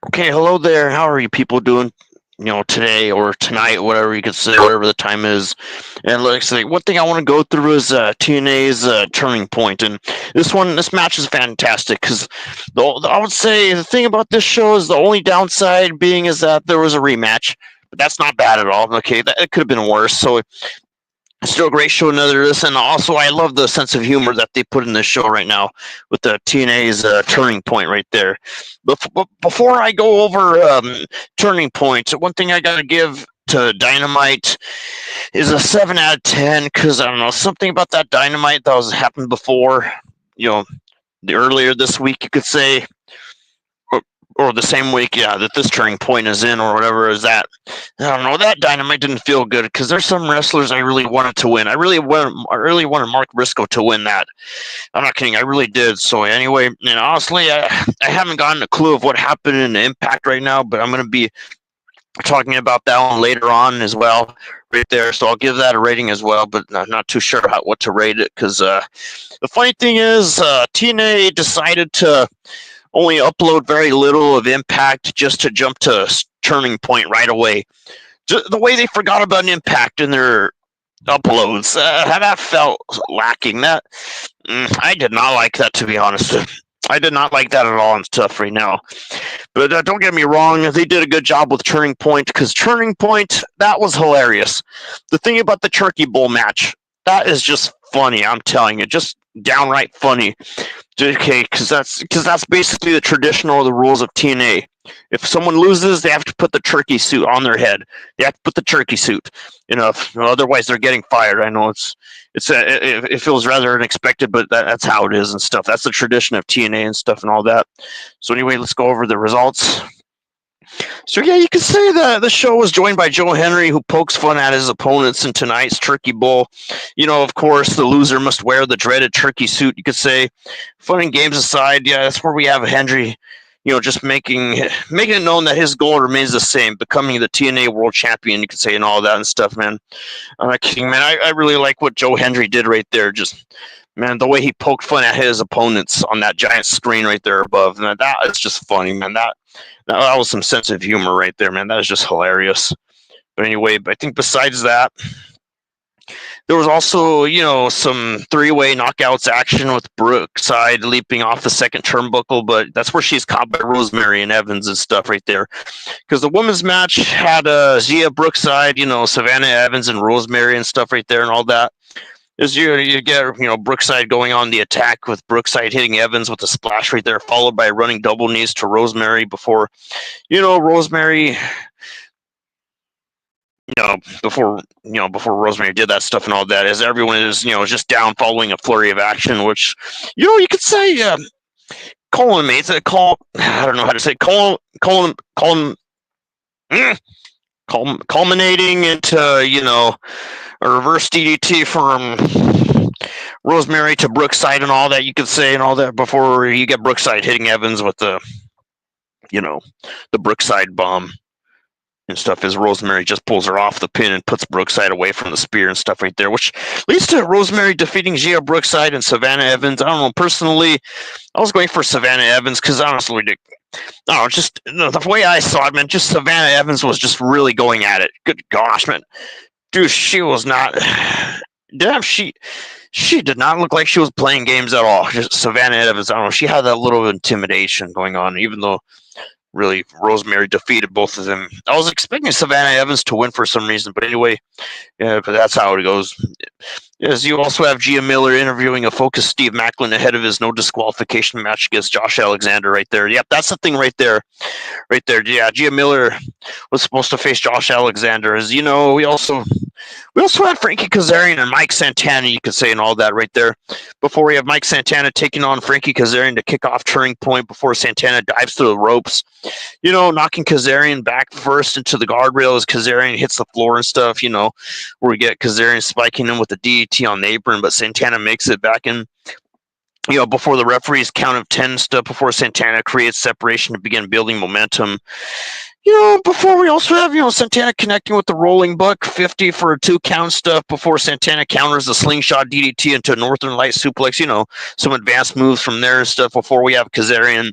Okay, hello there. How are you people doing? Today or tonight, whatever you could say, whatever the time is. And like I say, one thing I want to go through is TNA's turning point, and this match is fantastic because I would say the thing about this show is the only downside being is that there was a rematch, but that's not bad at all. Okay, that it could have been worse. So still a great show, another this, and also I love the sense of humor that they put in this show right now with the TNA's turning point right there. But before I go over turning point, one thing I gotta give to Dynamite is a 7 out of 10 because I don't know something about that Dynamite that was happened before. You know, the earlier this week you could say, or, or the same week, yeah, that this turning point is in, or whatever is that. I don't know. That Dynamite didn't feel good because there's some wrestlers I really wanted to win. I really wanted Mark Briscoe to win that. I'm not kidding. I really did. So anyway, and honestly, I haven't gotten a clue of what happened in Impact right now, but I'm going to be talking about that one later on as well, right there. So I'll give that a rating as well, but I'm not too sure what to rate it because the funny thing is, TNA decided to only upload very little of Impact just to jump to turning point right away. The way they forgot about Impact in their uploads, how that felt lacking. I did not like that, to be honest. I did not like that at all and stuff right now. But don't get me wrong, they did a good job with Turning Point because Turning Point, that was hilarious. The thing about the Turkey Bowl match, that is just funny. I'm telling you, just downright funny. Okay, because that's basically the traditional the rules of TNA. If someone loses, they have to put the turkey suit on their head. They have to put the turkey suit. Otherwise they're getting fired. I know it feels rather unexpected, but that's how it is and stuff. That's the tradition of TNA and stuff and all that. So anyway, let's go over the results. So yeah, you could say that the show was joined by Joe Henry, who pokes fun at his opponents in tonight's Turkey Bowl. Of course, the loser must wear the dreaded turkey suit. You could say, fun and games aside, yeah, that's where we have Henry. Just making it known that his goal remains the same, becoming the TNA World Champion. You could say and all that and stuff, man. I'm not kidding, man. I really like what Joe Henry did right there. Just man, the way he poked fun at his opponents on that giant screen right there above. Man, that is just funny, man. That was some sense of humor right there, man. That is just hilarious. But anyway, I think besides that, there was also, some three-way knockouts action with Brookside leaping off the second turnbuckle, but that's where she's caught by Rosemary and Evans and stuff right there. Because the women's match had Zia Brookside, Savannah Evans and Rosemary and stuff right there and all that. Is you get Brookside going on the attack with Brookside hitting Evans with a splash right there, followed by running double knees to Rosemary before Rosemary before Rosemary did that stuff and all that, as everyone is just down following a flurry of action, which you could say culminates I don't know how to say culminating into a reverse DDT from Rosemary to Brookside and all that, you could say, and all that, before you get Brookside hitting Evans with the Brookside bomb and stuff, as Rosemary just pulls her off the pin and puts Brookside away from the spear and stuff right there, which leads to Rosemary defeating Gia Brookside and Savannah Evans. I don't know, personally, I was going for Savannah Evans because honestly, just the way I saw it, man, just Savannah Evans was just really going at it. Good gosh, man. Dude, she was not. Damn, she did not look like she was playing games at all. Just Savannah Evans, I don't know. She had that little intimidation going on, even though really Rosemary defeated both of them. I was expecting Savannah Evans to win for some reason, but anyway, yeah, but that's how it goes. As you also have Gia Miller interviewing a focused Steve Macklin ahead of his no disqualification match against Josh Alexander right there. Yep, that's the thing right there. Right there. Yeah, Gia Miller was supposed to face Josh Alexander. As we also had Frankie Kazarian and Mike Santana, you could say, and all that right there. Before we have Mike Santana taking on Frankie Kazarian to kick off Turning Point before Santana dives through the ropes. Knocking Kazarian back first into the guardrail as Kazarian hits the floor and stuff, where we get Kazarian spiking him with the DDT on the apron, but Santana makes it back in. Before the referee's count of 10 stuff, before Santana creates separation to begin building momentum. Before we also have, Santana connecting with the rolling buck 50 for a 2 count stuff before Santana counters the slingshot DDT into a Northern Light suplex, some advanced moves from there and stuff before we have Kazarian,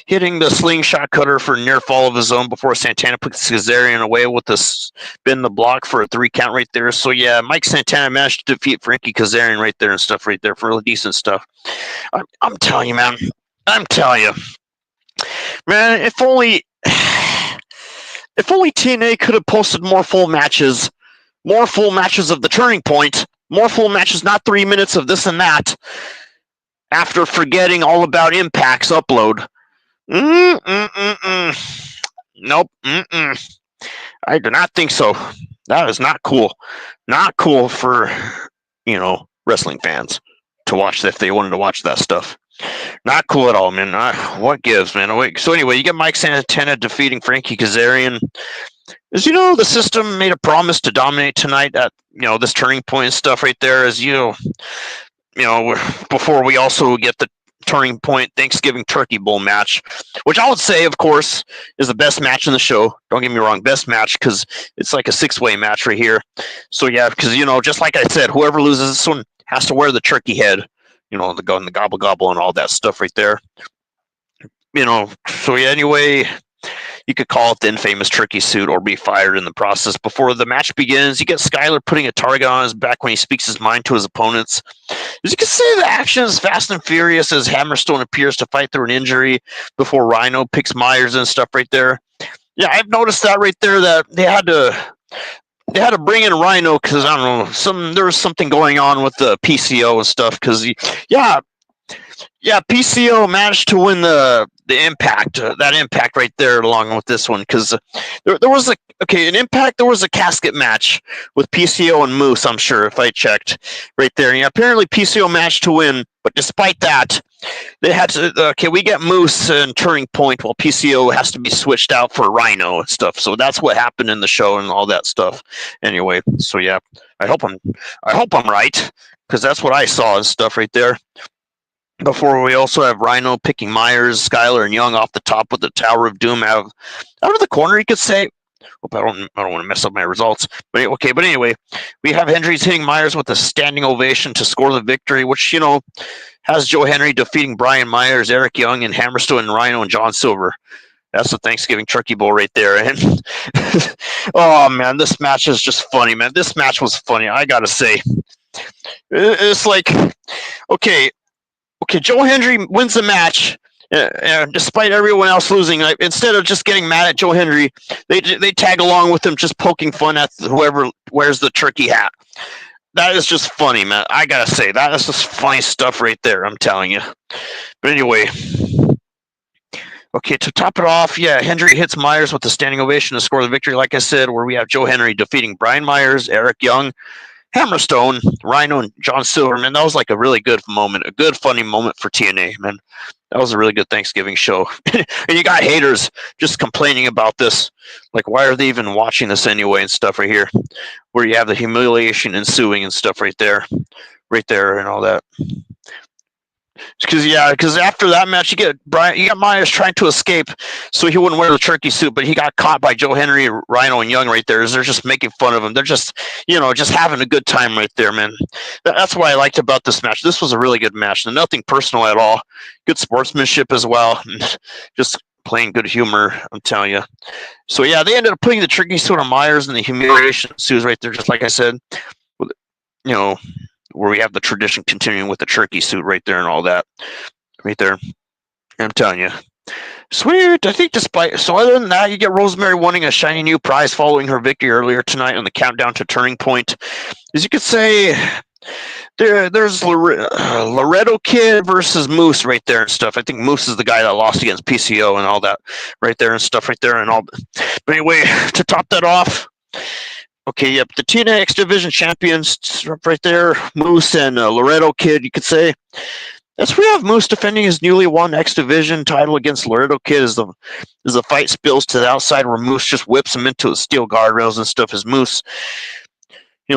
hitting the slingshot cutter for near fall of his own before Santana puts Kazarian away with the spin the block for a 3 count right there. So yeah, Mike Santana managed to defeat Frankie Kazarian right there and stuff right there for really decent stuff. I'm telling you, man. I'm telling you, man. If only TNA could have posted more full matches of the Turning Point, more full matches, not 3 minutes of this and that. After forgetting all about Impact's upload. Nope. I do not think so. That is not cool. Not cool for, wrestling fans to watch if they wanted to watch that stuff. Not cool at all, man. What gives, man? So anyway, you get Mike Santana defeating Frankie Kazarian. As you know, the system made a promise to dominate tonight at, this Turning Point stuff right there. As before we also get the Turning Point Thanksgiving Turkey Bowl match, which I would say, of course, is the best match in the show. Don't get me wrong, best match, because it's like a 6-way match right here. So yeah, because just like I said, whoever loses this one has to wear the turkey head, the gun, the gobble gobble, and all that stuff right there. So yeah, anyway, you could call it the infamous turkey suit or be fired in the process. Before the match begins, you get Skyler putting a target on his back when he speaks his mind to his opponents. As you can see, the action is fast and furious as Hammerstone appears to fight through an injury before Rhino picks Myers and stuff right there. Yeah, I've noticed that right there, that they had to bring in Rhino because, I don't know, there was something going on with the PCO and stuff because, PCO managed to win the Impact, that Impact right there, along with this one, because there was an Impact. There was a casket match with PCO and Moose. I'm sure if I checked right there. Yeah, apparently PCO managed to win, but despite that, they had to. We get Moose and Turning Point, while PCO has to be switched out for Rhino and stuff. So that's what happened in the show and all that stuff. Anyway, so yeah, I hope I'm right, because that's what I saw and stuff right there. Before we also have Rhino picking Myers, Skyler, and Young off the top with the Tower of Doom out of the corner, you could say. Hope I don't want to mess up my results. But anyway, we have Hendricks hitting Myers with a standing ovation to score the victory, which, has Joe Henry defeating Brian Myers, Eric Young, and Hammerstone, and Rhino, and John Silver. That's the Thanksgiving Turkey Bowl right there. And oh man, this match is just funny, man. This match was funny, I gotta say. It's like, okay, Joe Hendry wins the match, despite everyone else losing. Instead of just getting mad at Joe Hendry, they tag along with him, just poking fun at whoever wears the turkey hat. That is just funny, man. I gotta say, that is just funny stuff right there, I'm telling you. But anyway, to top it off, Hendry hits Myers with a standing ovation to score the victory, like I said, where we have Joe Henry defeating Brian Myers, Eric Young, Hammerstone, Rhino, and John Silver. Man, that was like a really good moment, a good funny moment for TNA, man. That was a really good Thanksgiving show. And you got haters just complaining about this. Like, why are they even watching this anyway and stuff right here, where you have the humiliation ensuing and stuff right there and all that. Because after that match, you got Myers trying to escape so he wouldn't wear the turkey suit, but he got caught by Joe Henry, Rhino, and Young right there. As they're just making fun of him. They're just, just having a good time right there, man. That's what I liked about this match. This was a really good match. Nothing personal at all. Good sportsmanship as well. Just plain good humor, I'm telling you. So yeah, they ended up putting the turkey suit on Myers, and the humiliation ensues right there, just like I said. Where we have the tradition continuing with the turkey suit right there and all that right there. I'm telling you. Sweet. I think so other than that, you get Rosemary winning a shiny new prize following her victory earlier tonight on the countdown to Turning Point. As you could say, there's Loretto Kid versus Moose right there and stuff. I think Moose is the guy that lost against PCO and all that right there and stuff right there and all. But anyway, to top that off, the TNA X Division champions right there, Moose and Loretto Kid, you could say. As we have Moose defending his newly won X Division title against Loretto Kid as the fight spills to the outside, where Moose just whips him into the steel guardrails and stuff. As Moose,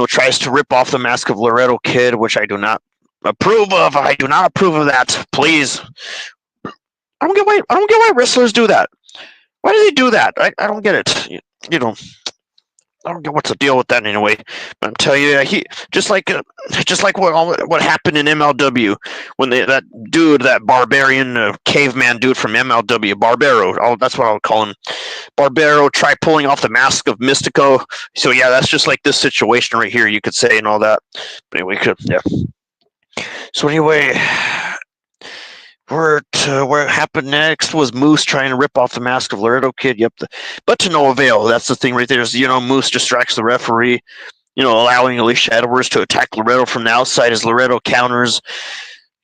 tries to rip off the mask of Loretto Kid, which I do not approve of. I do not approve of that. Please, I don't get why wrestlers do that. Why do they do that? I don't get it. don't get what's the deal with that anyway. But I'm telling you, he just like what happened in MLW when that dude, that barbarian caveman dude from MLW, Barbaro. That's what I'll call him. Barbaro tried pulling off the mask of Mystico. So yeah, that's just like this situation right here, you could say, and all that. But anyway, yeah. So anyway, where it happened next was Moose trying to rip off the mask of Laredo Kid. Yep, but to no avail. That's the thing right there. Is Moose distracts the referee, allowing Alicia Edwards to attack Laredo from the outside as Laredo counters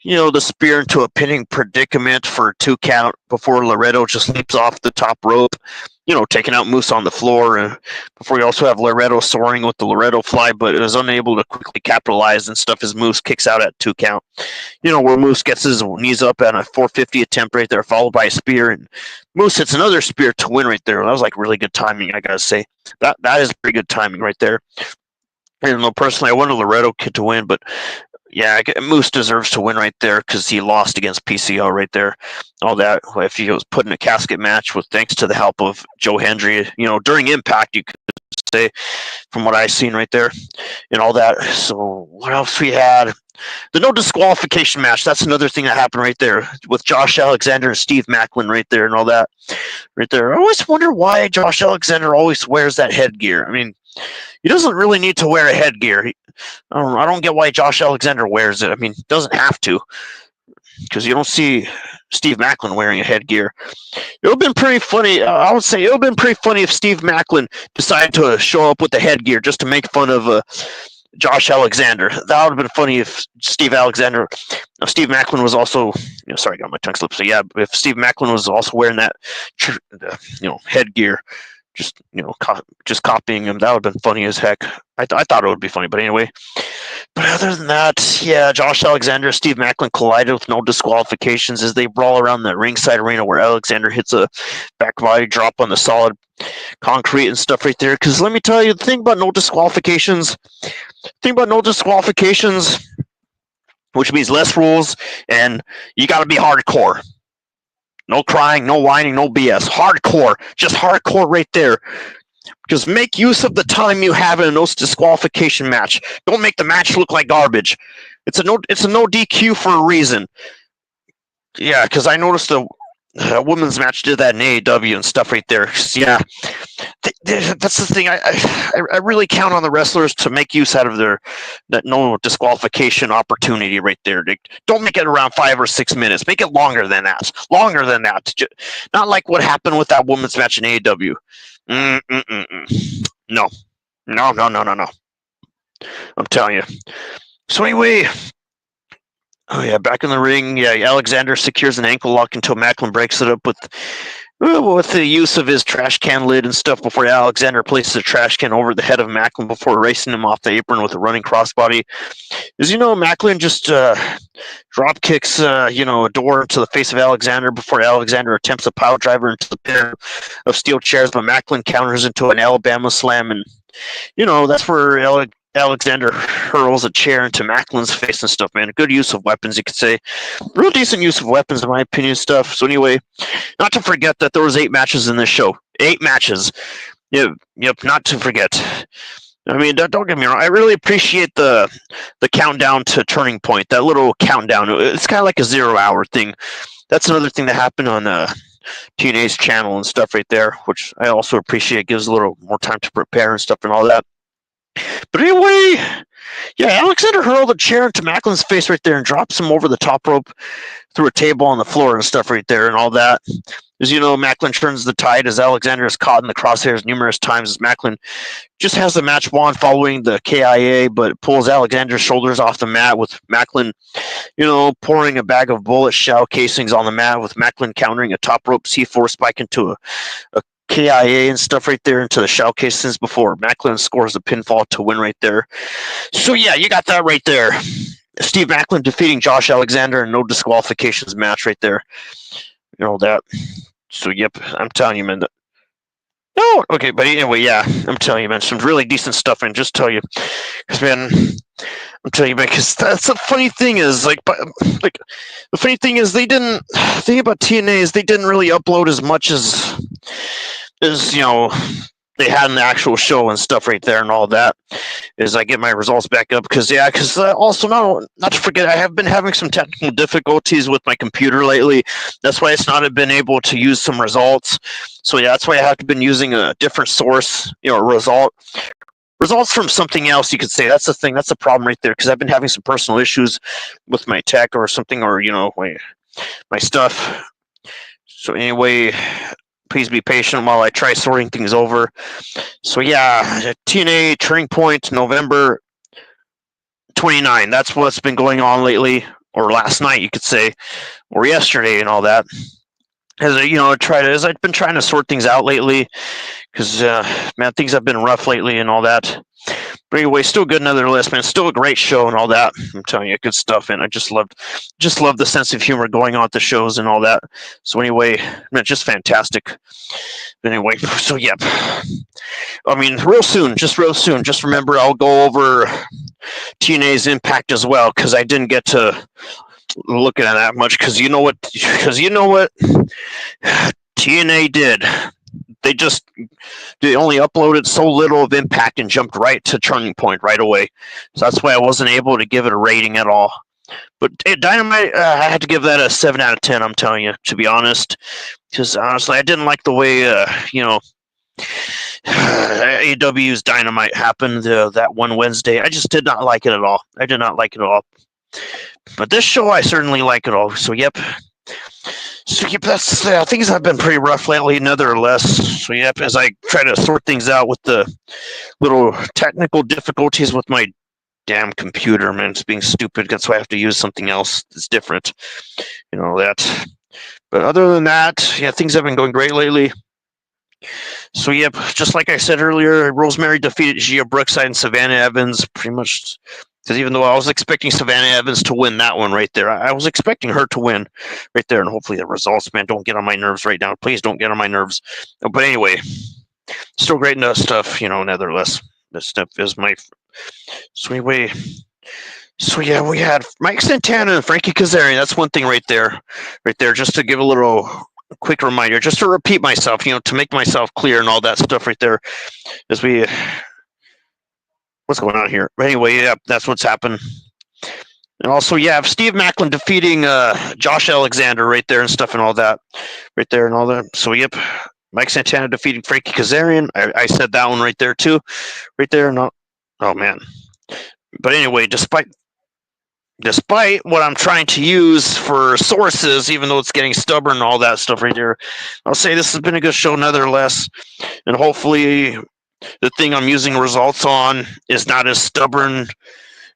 the spear into a pinning predicament for a 2 count before Laredo just leaps off the top rope, taking out Moose on the floor. And before you also have Laredo soaring with the Laredo fly, but is unable to quickly capitalize and stuff as Moose kicks out at 2 count. Where Moose gets his knees up at a 450 attempt right there, followed by a spear. And Moose hits another spear to win right there. That was like really good timing, I gotta say. That is pretty good timing right there. Personally, I wanted Laredo Kid to win, but yeah, Moose deserves to win right there because he lost against PCO right there. All that. If he was put in a casket match with thanks to the help of Joe Hendry, during Impact, you could say, from what I've seen right there, and all that. So what else we had? The no disqualification match. That's another thing that happened right there with Josh Alexander and Steve Macklin right there and all that. Right there. I always wonder why Josh Alexander always wears that headgear. I mean, he doesn't really need to wear a headgear. I don't get why Josh Alexander wears it. I mean, he doesn't have to, because you don't see Steve Macklin wearing a headgear. It would have been pretty funny. I would say it would have been pretty funny if Steve Macklin decided to show up with the headgear just to make fun of Josh Alexander. That would have been funny if Steve Macklin was also, sorry, I got my tongue slipped. So yeah, if Steve Macklin was also wearing that, headgear, just copying him, that would have been funny as heck. I thought it would be funny, but anyway. But other than that, yeah, Josh Alexander, Steve Macklin collided with no disqualifications as they brawl around the ringside arena where Alexander hits a back body drop on the solid concrete and stuff right there. Because let me tell you, the thing about no disqualifications, which means less rules, and you got to be hardcore. No crying, no whining, no BS. Hardcore. Just hardcore right there. Because make use of the time you have in a no disqualification match. Don't make the match look like garbage. It's a no DQ for a reason. Yeah, because I noticed a women's match did that in AEW and stuff right there. Yeah, that's the thing. I really count on the wrestlers to make use out of that no disqualification opportunity right there. Don't make it around 5 or 6 minutes. Make it longer than that. Not like what happened with that women's match in AEW. No. I'm telling you. So anyway. Oh yeah, back in the ring. Yeah, Alexander secures an ankle lock until Macklin breaks it up with the use of his trash can lid and stuff before Alexander places a trash can over the head of Macklin before racing him off the apron with a running crossbody. As Macklin just drop kicks a door to the face of Alexander before Alexander attempts a pile driver into the pair of steel chairs, but Macklin counters into an Alabama slam, and that's where Alexander hurls a chair into Macklin's face and stuff, man. Good use of weapons, you could say. Real decent use of weapons, in my opinion, stuff. So anyway, not to forget that there was 8 matches in this show. 8 matches. Yep, not to forget. I mean, don't get me wrong. I really appreciate the countdown to Turning Point. That little countdown. It's kind of like a 0 hour thing. That's another thing that happened on TNA's channel and stuff right there, which I also appreciate. It gives a little more time to prepare and stuff and all that. But anyway, yeah, Alexander hurled a chair into Macklin's face right there and drops him over the top rope through a table on the floor and stuff right there and all that. As Macklin turns the tide as Alexander is caught in the crosshairs numerous times as Macklin just has the match won following the KIA, but pulls Alexander's shoulders off the mat with Macklin, pouring a bag of bullet shell casings on the mat with Macklin countering a top rope C4 spike into a KIA and stuff right there into the shell casings before Macklin scores the pinfall to win right there. So yeah, you got that right there. Steve Macklin defeating Josh Alexander in no disqualifications match right there. That. So yep, I'm telling you, man. No, okay, but anyway, yeah, I'm telling you, man, some really decent stuff, and just tell you, because man, I'm telling you, man, because that's the funny thing is, the funny thing is the thing about TNA is they didn't really upload as much as they had in the actual show and stuff right there and all that as I get my results back up. Because also not to forget, I have been having some technical difficulties with my computer lately. That's why it's not been able to use some results. So yeah, that's why I have been using a different source, results from something else. You could say that's the thing. That's the problem right there. Because I've been having some personal issues with my tech or something, or my stuff. So anyway, please be patient while I try sorting things over. So yeah, TNA Turning Point, November 29. That's what's been going on lately, or last night, you could say, or yesterday, and all that. As I've been trying to sort things out lately, because man, things have been rough lately and all that. But anyway, still good nonetheless, man. Still a great show and all that. I'm telling you, good stuff, and I just loved the sense of humor going on at the shows and all that. So anyway, man, just fantastic. But anyway, so yep. I mean, real soon. Just remember, I'll go over TNA's Impact as well because I didn't get to look at that much. Because you know what? TNA did. They only uploaded so little of Impact and jumped right to Turning Point right away. So that's why I wasn't able to give it a rating at all. But Dynamite, I had to give that a 7 out of 10. I'm telling you, to be honest, because honestly, I didn't like the way AEW's Dynamite happened that one Wednesday. I just did not like it at all. I did not like it at all. But this show, I certainly like it all. So yep. That's things have been pretty rough lately, nevertheless. So yep, as I try to sort things out with the little technical difficulties with my damn computer, man, it's being stupid. That's why I have to use something else that's different. That. But other than that, yeah, things have been going great lately. So yep, just like I said earlier, Rosemary defeated Gia Brookside and Savannah Evans pretty much. Because even though I was expecting Savannah Evans to win that one right there, I was expecting her to win right there. And hopefully the results, man, don't get on my nerves right now. Please don't get on my nerves. But anyway, still great stuff, nevertheless. This stuff is my... So anyway... So yeah, we had Mike Santana and Frankie Kazarian. That's one thing right there. Right there, just to give a little quick reminder, just to repeat myself, to make myself clear and all that stuff right there. As we... What's going on here? But anyway, yeah, that's what's happened. And also, yeah, Steve Macklin defeating Josh Alexander right there and stuff and all that. Right there and all that. So, yep, Mike Santana defeating Frankie Kazarian. I said that one right there, too. Right there. No, oh, man. But anyway, despite what I'm trying to use for sources, even though it's getting stubborn and all that stuff right there, I'll say this has been a good show nonetheless. And hopefully the thing I'm using results on is not as stubborn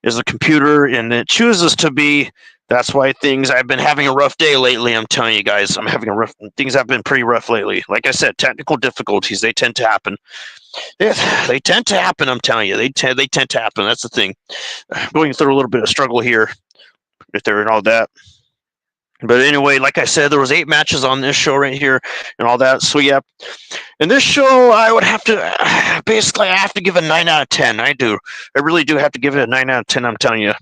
as the computer, and it chooses to be. That's why I've been having a rough day lately. I'm telling you guys, things have been pretty rough lately. Like I said, technical difficulties, they tend to happen. They tend to happen, I'm telling you. They tend to happen. That's the thing. Going through a little bit of struggle here, right there and all that. But anyway, like I said, there was 8 matches on this show right here and all that. So, yeah. In this show, I would have to, basically, I have to give it a 9 out of 10. I do. I really do have to give it a 9 out of 10, I'm telling you,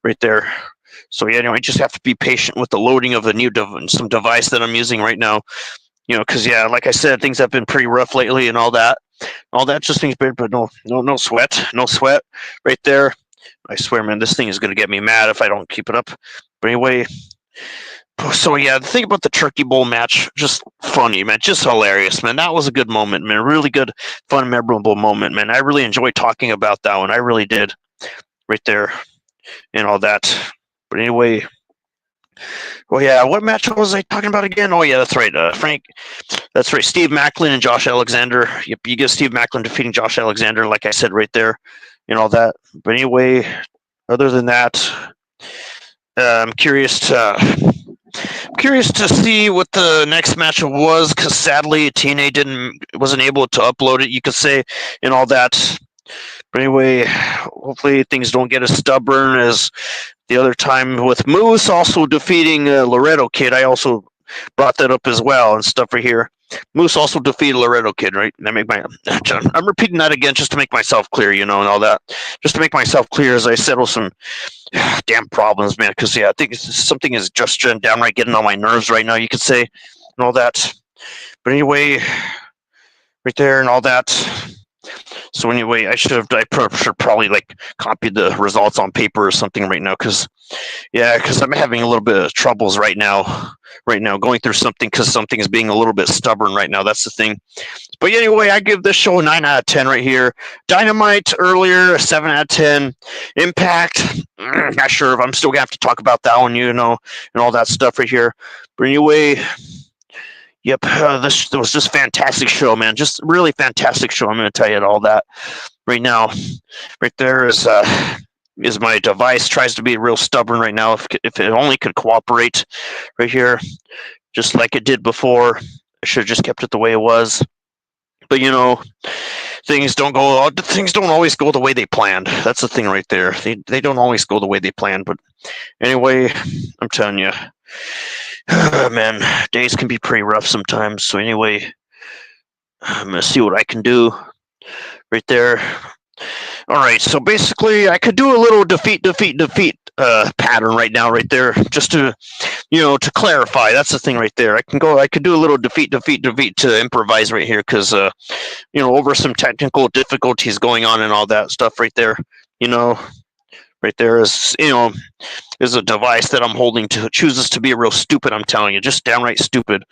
right there. So, yeah, I just have to be patient with the loading of the new some device that I'm using right now. Because, yeah, like I said, things have been pretty rough lately and all that. All that just things, but no sweat. No sweat right there. I swear, man, this thing is going to get me mad if I don't keep it up. But anyway... So, yeah, the thing about the Turkey Bowl match, just funny, man. Just hilarious, man. That was a good moment, man. Really good, fun, memorable moment, man. I really enjoyed talking about that one. I really did. Right there and all that. But anyway, well, yeah, what match was I talking about again? Oh, yeah, that's right. That's right. Steve Macklin and Josh Alexander. Yep, you get Steve Macklin defeating Josh Alexander, like I said right there and all that. But anyway, other than that, I'm curious to see what the next match was, because sadly TNA wasn't able to upload it, you could say, and all that. But anyway, hopefully things don't get as stubborn as the other time with Moose also defeating Laredo Kid. I also brought that up as well and stuff right here. Moose also defeated Laredo Kid, right? And I'm repeating that again just to make myself clear, and all that. Just to make myself clear as I settle some damn problems, man. Because, yeah, I think something is just downright getting on my nerves right now, you could say, and all that. But anyway, right there and all that. So anyway, should probably like copy the results on paper or something right now, because I'm having a little bit of troubles right now. Right now, going through something because something is being a little bit stubborn right now. That's the thing. But anyway, I give this show a 9 out of 10 right here. Dynamite earlier, a 7 out of 10. Impact, not sure if I'm still going to have to talk about that one, and all that stuff right here. But anyway, yep, this was just fantastic show, man. Just really fantastic show. I'm going to tell you all that right now. Right there is my device tries to be real stubborn right now. If it only could cooperate right here, just like it did before. I should have just kept it the way it was. But things don't always go the way they planned. That's the thing right there. They don't always go the way they planned. But anyway, I'm telling you, man, days can be pretty rough sometimes. So anyway, I'm gonna see what I can do right there. All right, so basically, I could do a little defeat pattern right now, right there, just to to clarify. That's the thing right there. I could do a little defeat to improvise right here, because over some technical difficulties going on and all that stuff right there. Right there is is a device that I'm holding to chooses to be real stupid. I'm telling you, just downright stupid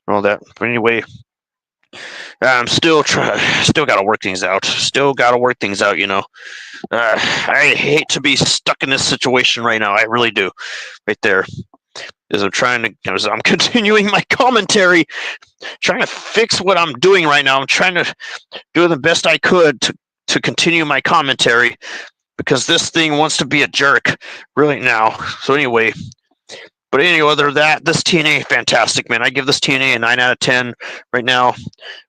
and all that. But anyway, I'm still got to work things out. I hate to be stuck in this situation right now. I really do. Right there, as I'm continuing my commentary, trying to fix what I'm doing right now. I'm trying to do the best I could to continue my commentary, because this thing wants to be a jerk really now. So anyway. But anyway, other than that, this TNA, fantastic, man. I give this TNA a 9 out of 10 right now.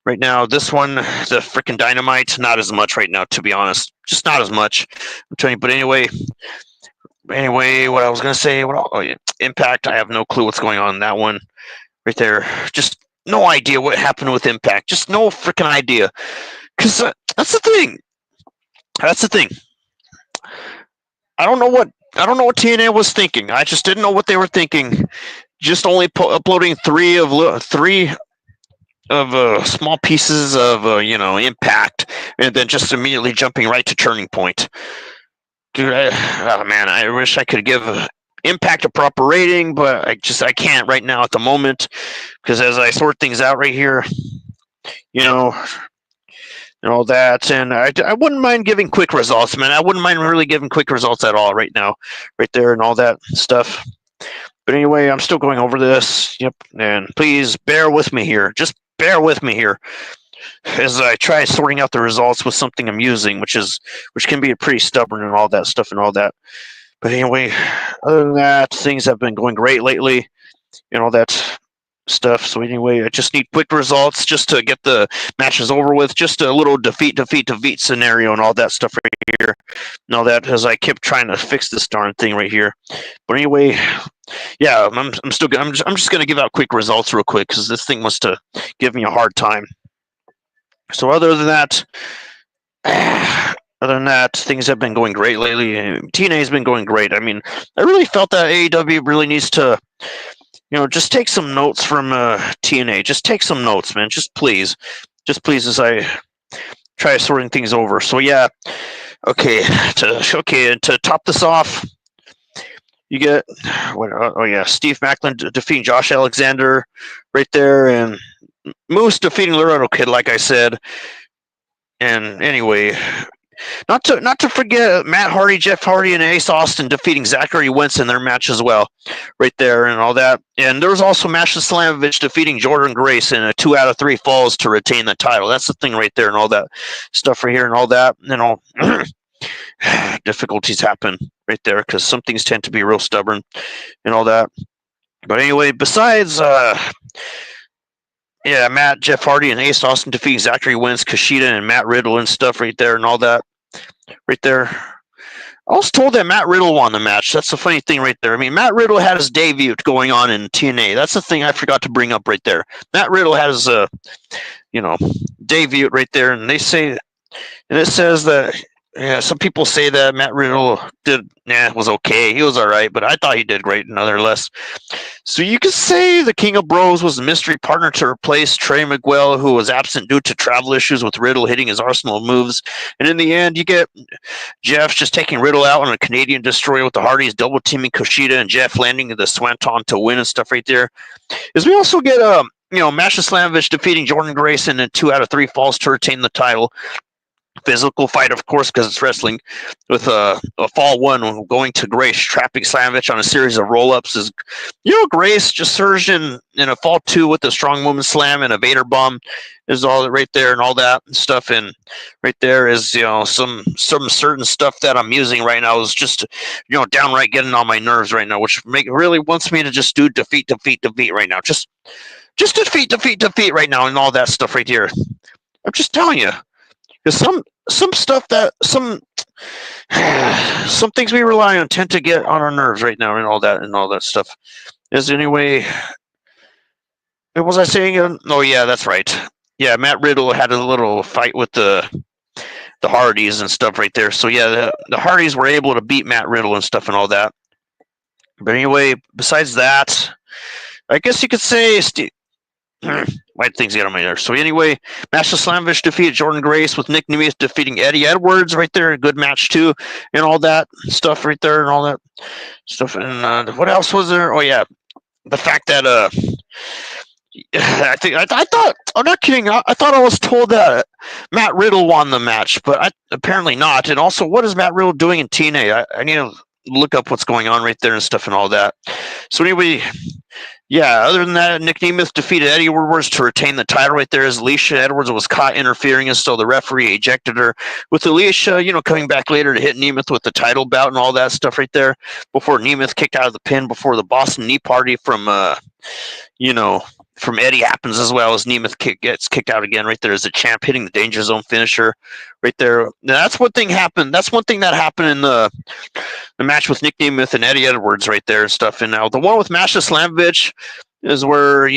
Right now, this one, the freaking Dynamite, not as much right now, to be honest. Just not as much. I'm telling you. But anyway, what I was going to say, Impact, I have no clue what's going on in that one right there. Just no idea what happened with Impact. Just no freaking idea. Because that's the thing. I don't know what TNA was thinking. I just didn't know what they were thinking. Just only uploading three of small pieces of Impact, and then just immediately jumping right to Turning Point. Dude, I wish I could give Impact a proper rating, but I can't right now at the moment, because as I sort things out right here, and all that. And I wouldn't mind giving quick results, man. I wouldn't mind really giving quick results at all right now, right there, and all that stuff. But anyway, I'm still going over this. Yep. And please bear with me here. Just bear with me here as I try sorting out the results with something I'm using, which can be pretty stubborn and all that stuff and all that. But anyway, other than that, things have been going great lately and all that stuff. So anyway, I just need quick results just to get the matches over with. Just a little defeat scenario and all that stuff right here. And all that, as I kept trying to fix this darn thing right here. But anyway, yeah, I'm just gonna give out quick results real quick, because this thing wants to give me a hard time. So other than that, things have been going great lately. TNA has been going great. I mean, I really felt that AEW really needs to, just take some notes from TNA. Just take some notes, man. Just please, as I try sorting things over. So yeah, okay. To top this off, you get Steve Macklin defeating Josh Alexander right there, and Moose defeating Laredo Kid, like I said. And anyway, not to forget Matt Hardy, Jeff Hardy, and Ace Austin defeating Zachary Wentz in their match as well, right there, and all that. And there was also Masha Slamovich defeating Jordan Grace in a 2 out of 3 falls to retain the title. That's the thing right there, and all that stuff right here, and all that. Difficulties happen right there, because some things tend to be real stubborn and all that. But anyway, besides Matt, Jeff Hardy, and Ace Austin defeating Zachary Wentz, Kushida, and Matt Riddle and stuff right there, and all that right there. I was told that Matt Riddle won the match. That's the funny thing right there. I mean, Matt Riddle had his debut going on in TNA. That's the thing I forgot to bring up right there. Matt Riddle has a, debut right there, and they say, and it says that Yeah, some people say that Matt Riddle was okay. He was all right, but I thought he did great nonetheless. So you could say the King of Bros was a mystery partner to replace Trey Miguel, who was absent due to travel issues with Riddle hitting his arsenal of moves. And in the end, you get Jeff just taking Riddle out on a Canadian destroyer with the Hardys double teaming Kushida and Jeff landing the Swanton to win and stuff right there. Is we also get Masha Slamovich defeating Jordan Grayson in 2 out of 3 falls to retain the title. Physical fight, of course, because it's wrestling, with a fall one going to Grace, trapping Slamovich on a series of roll-ups. Is Grace just surged in a fall 2 with a strong woman slam and a Vader bomb is all right there and all that stuff. And right there is some certain stuff that I'm using right now is just downright getting on my nerves right now, which really wants me to just do defeat right now. Just defeat right now and all that stuff right here. I'm just telling you. Because some stuff that some things we rely on tend to get on our nerves right now and all that stuff. Is anyway. What was I saying? Oh yeah, that's right. Yeah, Matt Riddle had a little fight with the Hardys and stuff right there. So yeah, the Hardys were able to beat Matt Riddle and stuff and all that. But anyway, besides that, I guess you could say why things get on my nerves. So anyway, Masha Slamovich defeated Jordan Grace with Nick Nemeth defeating Eddie Edwards right there. A good match too, and all that stuff right there, and all that stuff. And what else was there? Oh yeah, the fact that I thought I'm not kidding. I thought I was told that Matt Riddle won the match, but apparently not. And also, what is Matt Riddle doing in TNA? I need to look up what's going on right there and stuff and all that. So anyway. Yeah, other than that, Nick Nemeth defeated Eddie Edwards to retain the title right there as Alicia Edwards was caught interfering, and so the referee ejected her. With Alicia, coming back later to hit Nemeth with the title bout and all that stuff right there before Nemeth kicked out of the pin before the Boston Knee Party from Eddie happens, as well as Nemeth gets kicked out again right there as the champ hitting the Danger Zone finisher right there. Now, that's one thing happened. That's one thing that happened in the match with Nick Nemeth and Eddie Edwards right there and stuff. And now the one with Masha Slamovich is where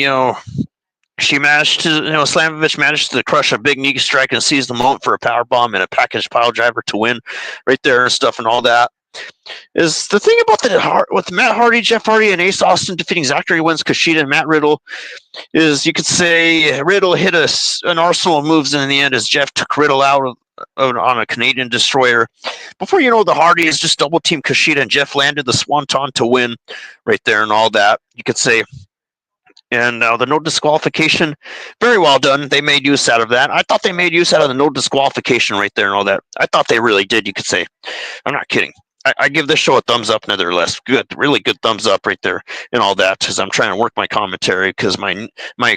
she managed to Slamovich managed to crush a big knee strike and seize the moment for a power bomb and a package pile driver to win right there and stuff and all that. Is the thing about with Matt Hardy, Jeff Hardy, and Ace Austin defeating Zachary Wentz, Kushida, and Matt Riddle is you could say Riddle hit an arsenal of moves, and in the end, as Jeff took Riddle out on a Canadian destroyer. Before the Hardys just double team Kushida, and Jeff landed the Swanton to win right there and all that. You could say. And the no disqualification, very well done. They made use out of that. I thought they made use out of the no disqualification right there and all that. I thought they really did, you could say. I'm not kidding. I give this show a thumbs up, nevertheless. Good, really good thumbs up right there and all that, because I'm trying to work my commentary, because my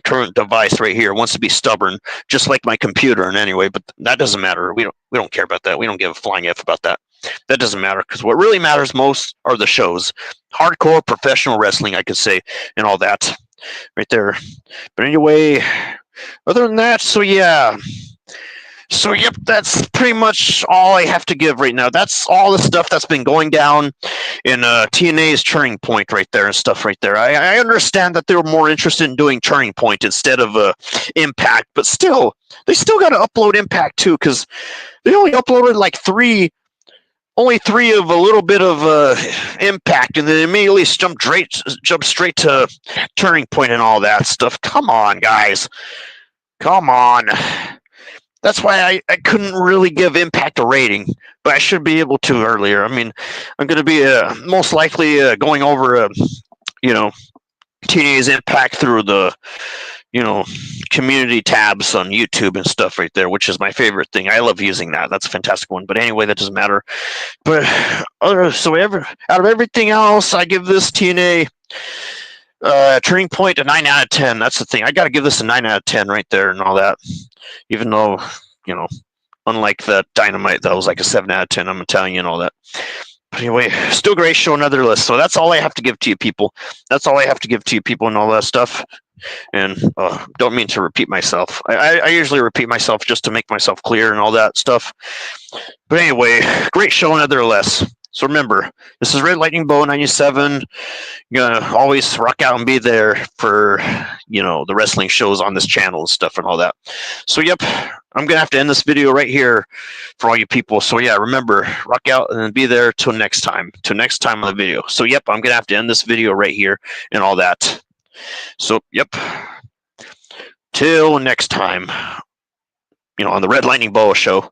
current device right here wants to be stubborn, just like my computer. And anyway, but that doesn't matter. We don't care about that. We don't give a flying F about that. That doesn't matter, because what really matters most are the shows. Hardcore professional wrestling, I could say, and all that right there. But anyway, other than that, so yeah. So, yep, that's pretty much all I have to give right now. That's all the stuff that's been going down in TNA's Turning Point right there and stuff right there. I understand that they were more interested in doing Turning Point instead of Impact, but still, they still got to upload Impact too, because they only uploaded like only three of a little bit of Impact, and then immediately jump straight to Turning Point and all that stuff. Come on, guys. Come on. That's why I couldn't really give Impact a rating, but I should be able to earlier. I mean, I'm going to be most likely going over, TNA's Impact through the, community tabs on YouTube and stuff right there, which is my favorite thing. I love using that. That's a fantastic one. But anyway, that doesn't matter. But out of everything else, I give this TNA Turning Point a 9 out of 10. That's the thing. I got to give this a 9 out of 10 right there and all that. Even though, unlike the Dynamite, that was like a 7 out of 10. I'm Italian and all that. But anyway, still great show, another list. So that's all I have to give to you people. That's all I have to give to you people and all that stuff. And don't mean to repeat myself. I usually repeat myself just to make myself clear and all that stuff. But anyway, great show, nevertheless. So remember, this is Red Lightning Bow 97. You're gonna always rock out and be there for, the wrestling shows on this channel and stuff and all that. So yep, I'm gonna have to end this video right here for all you people. So yeah, remember, rock out and be there till next time on the video. So yep, I'm gonna have to end this video right here and all that. So yep, till next time, on the Red Lightning Bow show.